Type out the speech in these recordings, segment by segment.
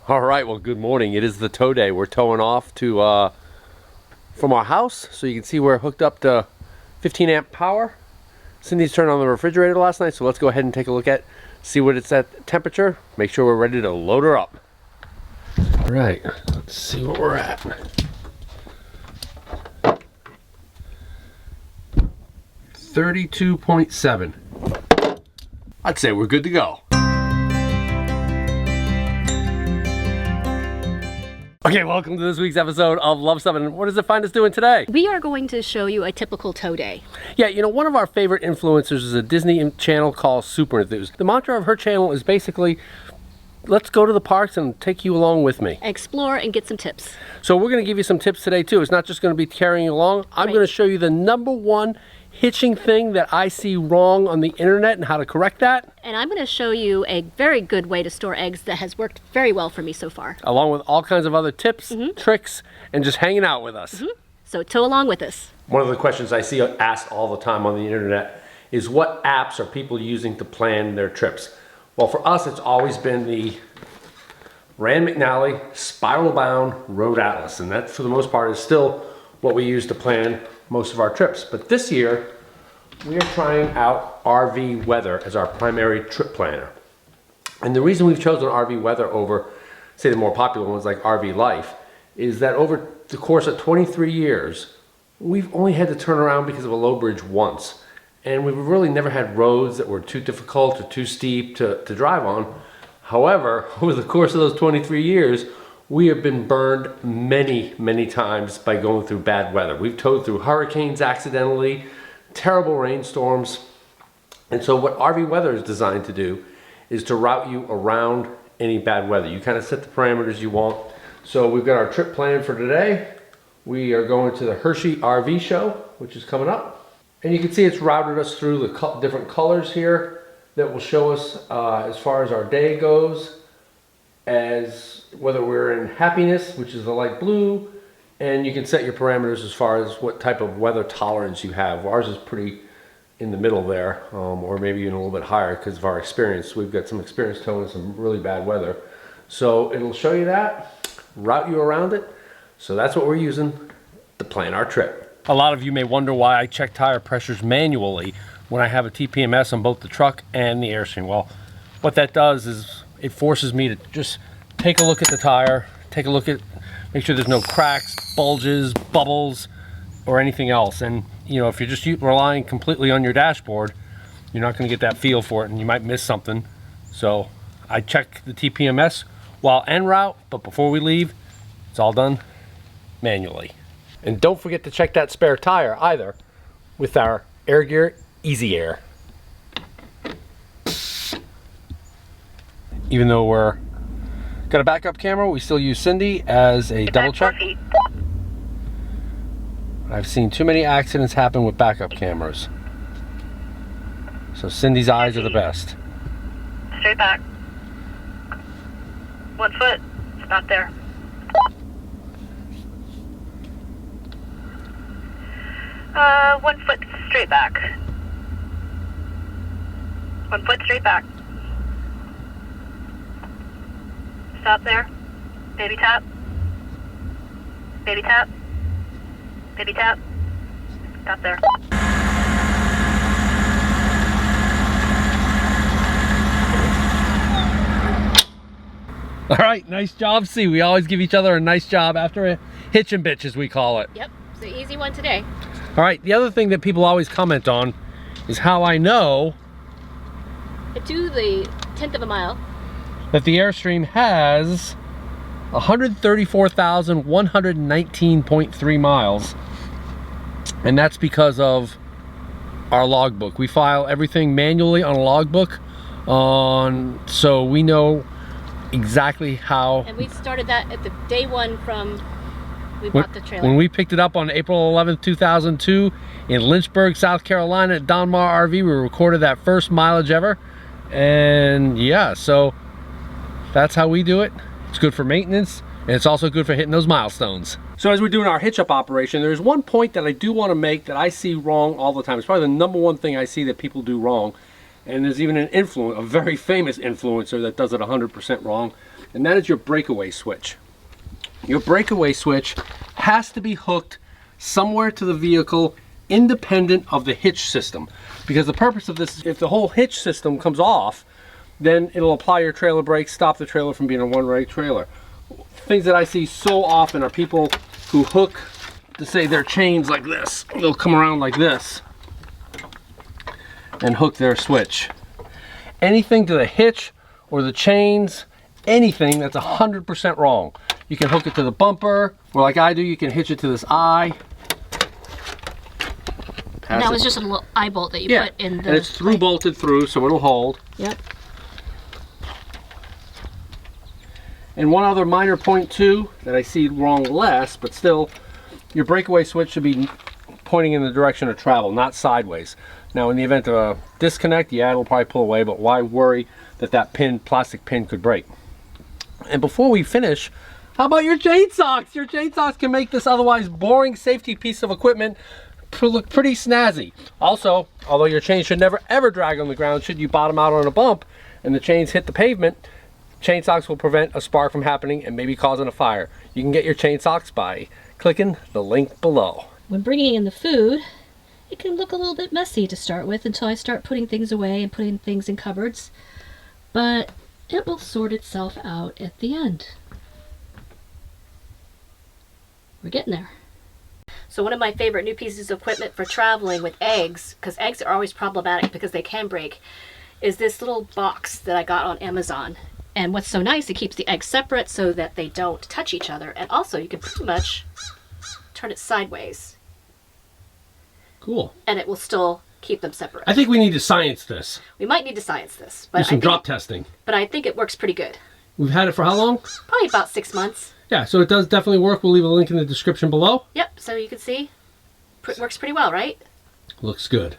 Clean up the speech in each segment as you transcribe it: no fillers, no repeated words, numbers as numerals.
All right, well, good morning. It is the tow day. We're towing off to from our house, so you can see we're hooked up to 15 amp power. Cindy's turned on the refrigerator last night, so let's go ahead and take a look at, see what it's at temperature, make sure we're ready to load her up. All right, let's see what we're at. $32.7. I'd say we're good to go. Okay, welcome to this week's episode of Luv Subbin. What does it find us doing today? We are going to show you a typical tow day. Yeah, you know, one of our favorite influencers is a Disney channel called Super Enthused. The mantra of her channel is basically, let's go to the parks and take you along with me. Explore and get some tips. So we're going to give you some tips today too. It's not just going to be carrying you along. I'm going to show you the #1 hitching thing that I see wrong on the internet and how to correct that. And I'm going to show you a very good way to store eggs that has worked very well for me so far. Along with all kinds of other tips, tricks, and just hanging out with us. So tow along with us. One of the questions I see asked all the time on the internet is what apps are people using to plan their trips? Well, for us, it's always been the Rand McNally Spiral Bound Road Atlas, and that for the most part is still what we use to plan most of our trips. But this year, we are trying out RV Weather as our primary trip planner. And the reason we've chosen RV Weather over, say, the more popular ones like RV Life, is that over the course of 23 years, we've only had to turn around because of a low bridge once. And we've really never had roads that were too difficult or too steep to drive on. However, over the course of those 23 years, we have been burned many, many times by going through bad weather. We've towed through hurricanes accidentally, terrible rainstorms. And so what RV Weather is designed to do is to route you around any bad weather. You kind of set the parameters you want. So we've got our trip planned for today. We are going to the Hershey RV show, which is coming up. And you can see it's routed us through the different colors here that will show us as far as our day goes, as whether we're in happiness, which is the light blue, and you can set your parameters as far as what type of weather tolerance you have. Ours is pretty in the middle there, or maybe even a little bit higher because of our experience. We've got some experience towing some really bad weather. So it'll show you that, route you around it. So that's what we're using to plan our trip. A lot of you may wonder why I check tire pressures manually when I have a TPMS on both the truck and the Airstream. Well, what that does is it forces me to just take a look at the tire, take a look at, make sure there's no cracks, bulges, bubbles, or anything else. And you know, if you're just relying completely on your dashboard, you're not going to get that feel for it and you might miss something. So I check the TPMS while en route, but before we leave, it's all done manually. And don't forget to check that spare tire either with our Air Gear Easy Air. Even though we're got a backup camera, we still use Cindy as a double check. I've seen too many accidents happen with backup cameras. So Cindy's eyes are the best. Straight back. 1 foot. Stop there. Uh, 1 foot straight back. 1 foot straight back. Stop there. Baby tap. Baby tap. Baby tap. Stop there. All right, nice job, C. We always give each other a nice job after a hitch and bitch, as we call it. Yep, it's the easy one today. All right, the other thing that people always comment on is how I know To the 1/10 of a mile. that the Airstream has 134,119.3 miles. And that's because of our logbook. We file everything manually on a logbook, so we know exactly how. And we started that at the day one from we bought the trailer. When we picked it up on April 11th, 2002 in Lynchburg, South Carolina at Donmar RV, we recorded that first mileage ever. And yeah, so that's how we do it. It's good for maintenance, and it's also good for hitting those milestones. So as we're doing our hitch up operation, there's one point that I do want to make that I see wrong all the time. It's probably the #1 thing I see that people do wrong. And there's even a very famous influencer that does it 100% wrong. and that is your breakaway switch. Your breakaway switch has to be hooked somewhere to the vehicle independent of the hitch system, because the purpose of this is if the whole hitch system comes off, then it'll apply your trailer brakes, stop the trailer from being a one-way trailer. Things that I see so often are people who hook, to say, their chains like this. They'll come around like this and hook their switch. Anything to the hitch or the chains, anything, that's 100% wrong. You can hook it to the bumper, or like I do, you can hitch it to this eye. And that was just a little eye bolt that you put in the... and it's through bolted through, so it'll hold. Yep. And one other minor point too, that I see wrong less, but still, your breakaway switch should be pointing in the direction of travel, not sideways. Now in the event of a disconnect, yeah, it'll probably pull away, but why worry that that pin, plastic pin, could break? And before we finish, how about your chain socks? Your chain socks can make this otherwise boring safety piece of equipment look pretty snazzy. Also, although your chain should never ever drag on the ground, should you bottom out on a bump and the chains hit the pavement, chain socks will prevent a spark from happening and maybe causing a fire. You can get your chain socks by clicking the link below. When bringing in the food, it can look a little bit messy to start with until I start putting things away and putting things in cupboards, but it will sort itself out at the end. We're getting there. So one of my favorite new pieces of equipment for traveling with eggs, because eggs are always problematic because they can break, is this little box that I got on Amazon. And what's so nice, it keeps the eggs separate so that they don't touch each other. And also you can pretty much turn it sideways. Cool. And it will still keep them separate. I think we need to science this. We might need to science this. Do some drop testing. But I think it works pretty good. We've had it for how long? Probably about 6 months. Yeah, so it does definitely work. We'll leave a link in the description below. Yep, so you can see. Works pretty well, right? Looks good.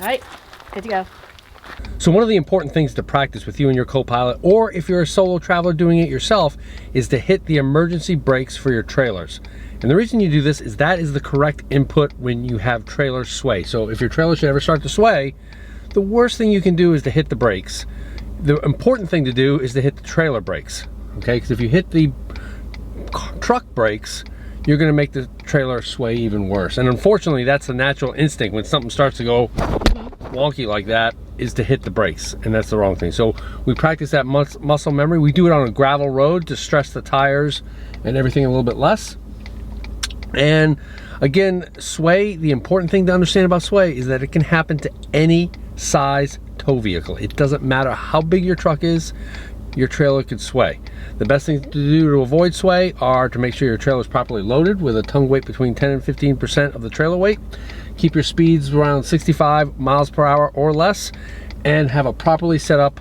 All right, good to go. So one of the important things to practice with you and your co-pilot, or if you're a solo traveler doing it yourself, is to hit the emergency brakes for your trailers. And the reason you do this is that is the correct input when you have trailers sway. So if your trailer should ever start to sway, the worst thing you can do is to hit the brakes. The important thing to do is to hit the trailer brakes, okay? Because if you hit the truck brakes, you're gonna make the trailer sway even worse. And unfortunately, that's the natural instinct when something starts to go wonky like that, is to hit the brakes, and that's the wrong thing. So we practice that muscle memory. We do it on a gravel road to stress the tires and everything a little bit less. And again, sway, the important thing to understand about sway is that it can happen to any size tow vehicle. It doesn't matter how big your truck is, your trailer could sway. The best thing to do to avoid sway are to make sure your trailer is properly loaded with a tongue weight between 10 and 15% of the trailer weight. Keep your speeds around 65 miles per hour or less, and have a properly set up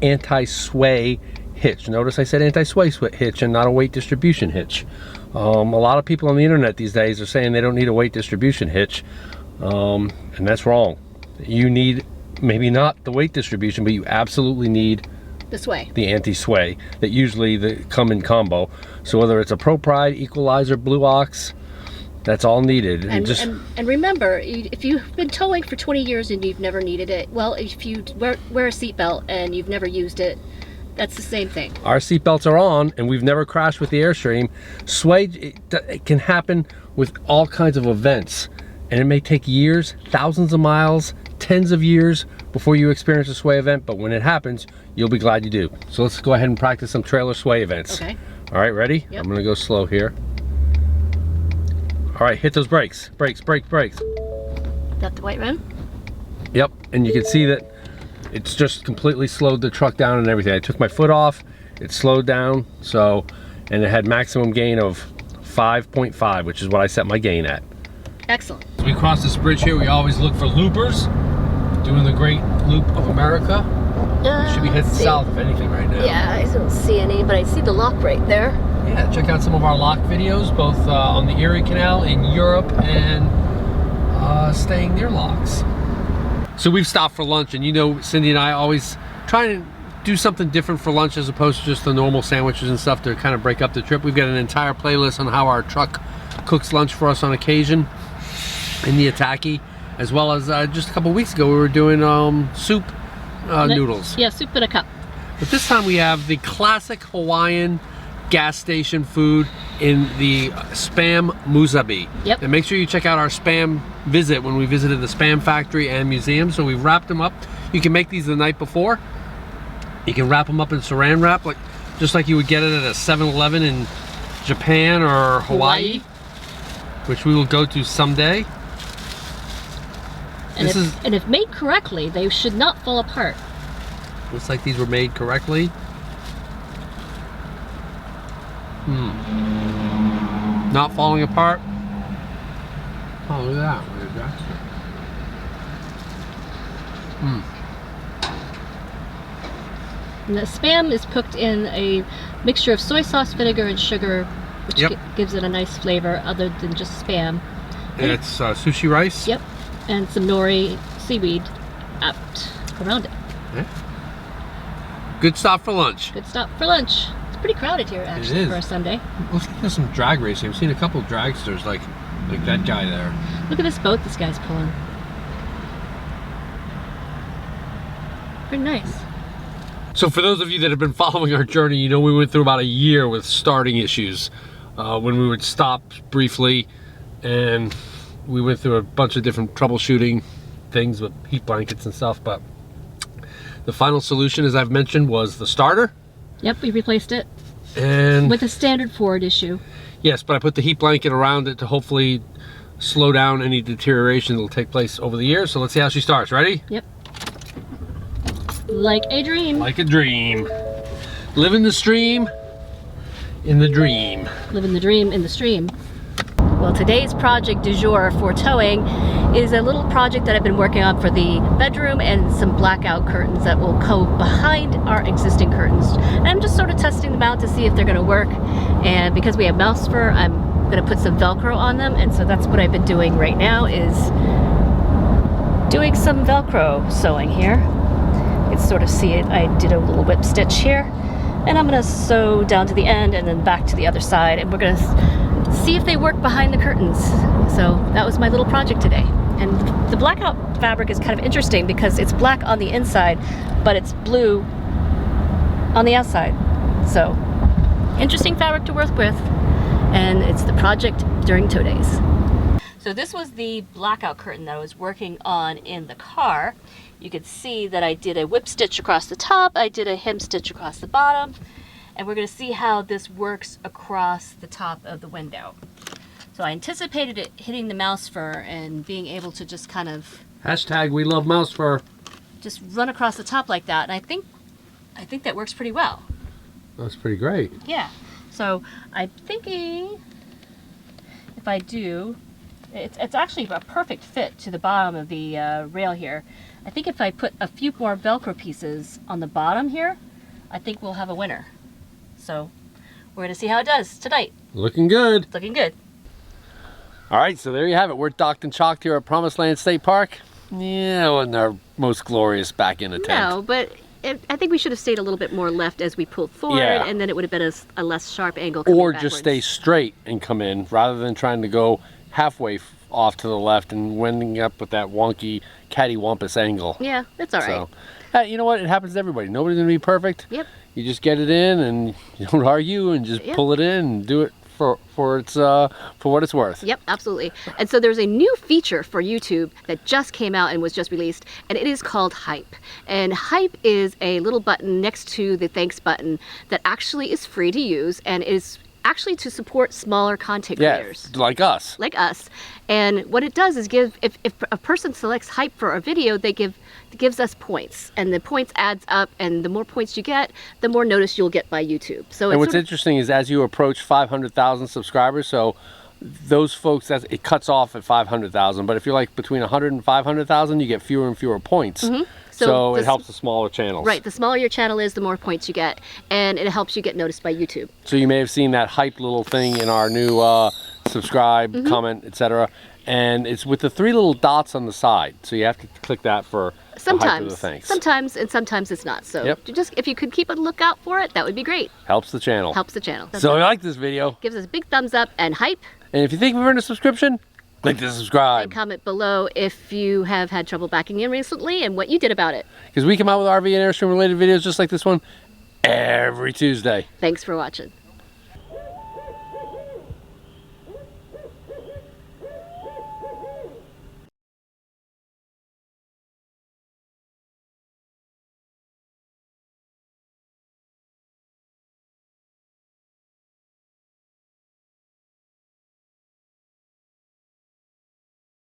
anti-sway hitch. Notice I said anti-sway hitch and not a weight distribution hitch. A lot of people on the internet these days are saying they don't need a weight distribution hitch, and that's wrong. You need maybe not the weight distribution, but you absolutely need the sway, the anti-sway that usually come in combo. So whether it's a Pro Pride, Equalizer, Blue Ox, that's all needed. And remember, if you've been towing for 20 years and you've never needed it, well, if you wear a seatbelt and you've never used it, that's the same thing. Our seatbelts are on and we've never crashed with the Airstream. Sway, it can happen with all kinds of events, and it may take years, thousands of miles, tens of years before you experience a sway event, but when it happens, you'll be glad you do. So let's go ahead and practice some trailer sway events. Okay. All right, ready? Yep. I'm gonna go slow here. All right, hit those brakes. Brakes, brakes, brakes. That the white rim? Yep, and you can see that it's just completely slowed the truck down and everything. I took my foot off, it slowed down, so, and it had maximum gain of 5.5, which is what I set my gain at. Excellent. As we cross this bridge here, we always look for loopers, doing the great loop of America. We should be heading south, if anything, right now. Yeah, I don't see any, but I see the lock right there. Yeah, check out some of our lock videos, both on the Erie Canal in Europe and staying near locks. So we've stopped for lunch, and you know Cindy and I always try and do something different for lunch as opposed to just the normal sandwiches and stuff to kind of break up the trip. We've got an entire playlist on how our truck cooks lunch for us on occasion in the Attacky, as well as just a couple weeks ago we were doing soup noodles. Yeah, soup in a cup. But this time we have the classic Hawaiian gas station food in the Spam Musubi. Yep. And make sure you check out our Spam visit when we visited the Spam factory and museum. So we've wrapped them up. You can make these the night before. You can wrap them up in saran wrap, just like you would get it at a 7-Eleven in Japan or Hawaii, which we will go to someday. And if made correctly, they should not fall apart. Looks like these were made correctly. Not falling apart. Oh, look at that. Look at that. And the Spam is cooked in a mixture of soy sauce, vinegar, and sugar, which gives it a nice flavor other than just Spam. And it's sushi rice. Yep. And some nori seaweed wrapped around it. Yeah. Good stop for lunch. Good stop for lunch. It's pretty crowded here, actually, for a Sunday. Looks like there's some drag racing. I've seen a couple of dragsters like that guy there. Look at this boat this guy's pulling. Pretty nice. So for those of you that have been following our journey, you know we went through about a year with starting issues when we would stop briefly, and we went through a bunch of different troubleshooting things with heat blankets and stuff, but the final solution, as I've mentioned, was the starter. Yep, we replaced it. And with a standard Ford issue. Yes, but I put the heat blanket around it to hopefully slow down any deterioration that will take place over the years. So let's see how she starts. Ready? Yep. Like a dream. Like a dream. Living the stream in the dream. Living the dream in the stream. Well, today's project du jour for towing is a little project that I've been working on for the bedroom and some blackout curtains that will go behind our existing curtains. And I'm just sort of testing them out to see if they're going to work. And because we have mouse fur, I'm going to put some Velcro on them. And so that's what I've been doing right now, is doing some Velcro sewing here. You can sort of see it. I did a little whip stitch here. And I'm going to sew down to the end and then back to the other side. And we're going to see if they work behind the curtains. So that was my little project today. And the blackout fabric is kind of interesting because it's black on the inside, but it's blue on the outside. So interesting fabric to work with. And it's the project during tow days. So this was the blackout curtain that I was working on in the car. You can see that I did a whip stitch across the top, I did a hem stitch across the bottom, and we're going to see how this works across the top of the window. So I anticipated it hitting the mouse fur and being able to just kind of... Hashtag we love mouse fur. Just run across the top like that, and I think that works pretty well. That's pretty great. Yeah. So I'm thinking if I do... It's actually a perfect fit to the bottom of the rail here. I think if I put a few more Velcro pieces on the bottom here, I think we'll have a winner. So we're going to see how it does tonight. Looking good. It's looking good. All right, so there you have it. We're docked and chalked here at Promised Land State Park. Yeah, it wasn't our most glorious back in attempt. No, but I think we should have stayed a little bit more left as we pulled forward, and then it would have been a less sharp angle coming or backwards. just stay straight and come in rather than trying to go halfway off to the left and ending up with that wonky cattywampus angle. Yeah, that's all right. So, hey, you know what? It happens to everybody. Nobody's gonna be perfect. Yep. You just get it in and you don't argue and just pull it in and do it for what it's worth. Yep, absolutely. And so there's a new feature for YouTube that just came out and was just released, and it is called Hype. And Hype is a little button next to the thanks button that actually is free to use and is actually to support smaller content creators. Like us. Like us. And what it does is if a person selects Hype for a video, it gives us points. And the points adds up, and the more points you get, the more notice you'll get by YouTube. So and what's interesting is as you approach 500,000 subscribers, so those folks, it cuts off at 500,000. But if you're like between 100 and 500,000, you get fewer and fewer points. Mm-hmm. So it helps the smaller channels. Right, the smaller your channel is, the more points you get, and it helps you get noticed by YouTube. So you may have seen that Hype little thing in our new subscribe, comment, etc. And it's with the 3 little dots on the side. So you have to click that for the height of the thanks. Sometimes, and sometimes it's not. So Yep. if you could keep a lookout for it, that would be great. Helps the channel. Helps the channel. So if you like this video, Gives us a big thumbs up and hype. and if you think we've earned a subscription, click the subscribe. And comment below if you have had trouble backing in recently and what you did about it. Because we come out with RV and Airstream related videos just like this one every Tuesday. Thanks for watching.